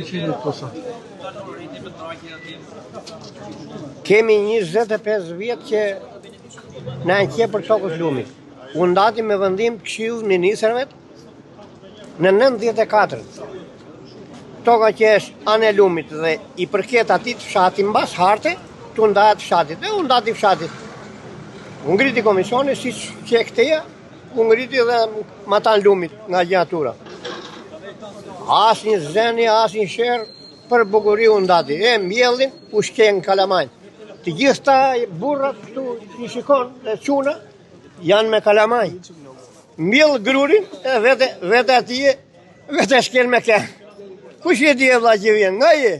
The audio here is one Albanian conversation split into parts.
100 posa? Kemi 25 vjetë që na në kje për tokës lumit. U ndati me vendim Këshillit Ministrave në 94. Toka që është anë e lumit dhe i përket atit fshati mbas harte, të ndahet fshatit. Dhe u ndati fshatit. U ngriti komisioni, si që e këteja, u ngriti dhe matan lumit nga gjatura. As një zeni, as një shërë, për bukuri u ndati. E mbjellin, u shken kalamajnë. Të gjithë ta burrat këtu i shikon dhe quna, janë me kalamajnë. Mbjell grurin, e vete atije, vete shken me ke. Kush e di e vla që vjen? Nga je?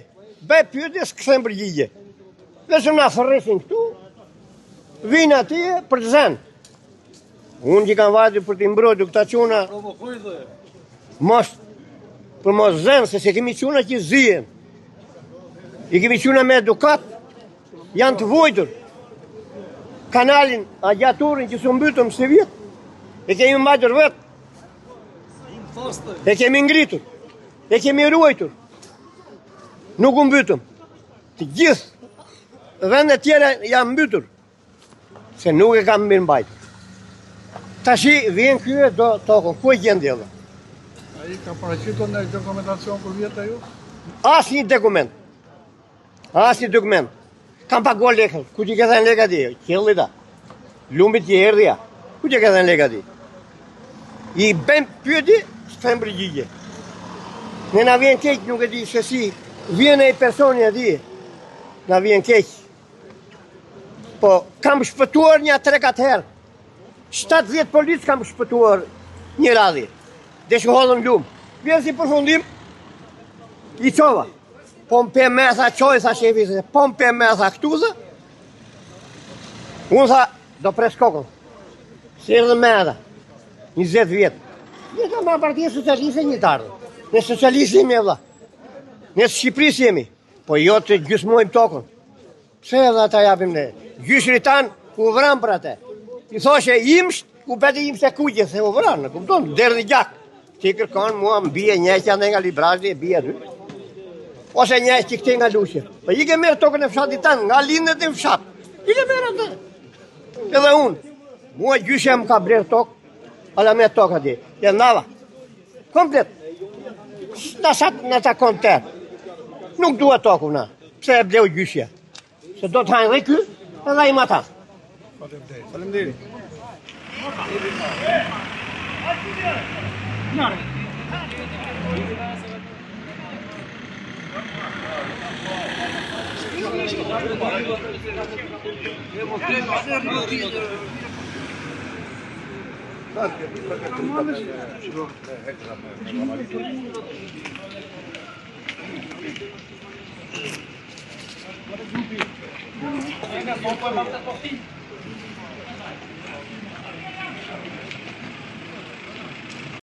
Bëj pyetje, s'këthem përgjigje. Vetëm na thërresin këtu, vinë atje për të zënë. Unë që kanë vajtë për të mbrojtur këta quna, për mos zënë, se kemi quna që zihen. I kemi quna me edukat, janë të vojtur. Kanalin, agjaturin që su mbytëm së vjetë, e kemi mbajtur vetë. E kemi ngritur, e kemi ruajtur. Nuk u mbytëm. Të gjithë vendet tjera janë mbytur, se nuk e kam mirë mbajtur. Tashi vjen kjo do tokën, ku e gjendje dhe? A i ka paraqitur në dokumentacion për vjetë e ju? As një dokument. As një dokument. Kam paguar lekë, ku që ke thënë leka di? Qëllit da. Lumit që erdhja, ku që ke thënë leka di? I ben pyeti, s'fem përgjigje. Ne na vjen keq, nuk e di se si. Vjen e personi e di. Na vjen keq. Po, kam shpëtuar një 3-4 herë. 7-10 policë kam shpëtuar një radhi. Dhe shkollën lumë. Vjen si përfundim, i qova. Po më pe me tha qoj, tha shefi, po më pe me tha këtu dhe. Unë tha, do pres kokën. Se edhe me edhe, 20 vjetë. Një ka ma partije socialiste një tardë. Ne socialiste jemi e vla. Ne Shqipëris jemi. Po jo të gjysmojmë tokën. Pse edhe ata japim ne? Gjyshri tanë, u vran për atë. I thoshe imsht, ku beti imsht e kujtje, se u vran, në kupton, derdhi gjak. Ti kërkon mua më bie njëqja nga librazhi e bie aty. Ose njëqë që këte nga lushe. Po i ke merë tokën e fshatit tanë, nga lindet e fshat. I ke merë atë. Edhe unë, mua gjyshe më ka blerë tokë, ala me tokë ati. E ndava. Komplet. Në ta konter. Nuk duhet tokë na. Pse e bleu gjyshja. Se do të hajnë dhe ky, edhe i mata. Faleminderit. Grazie.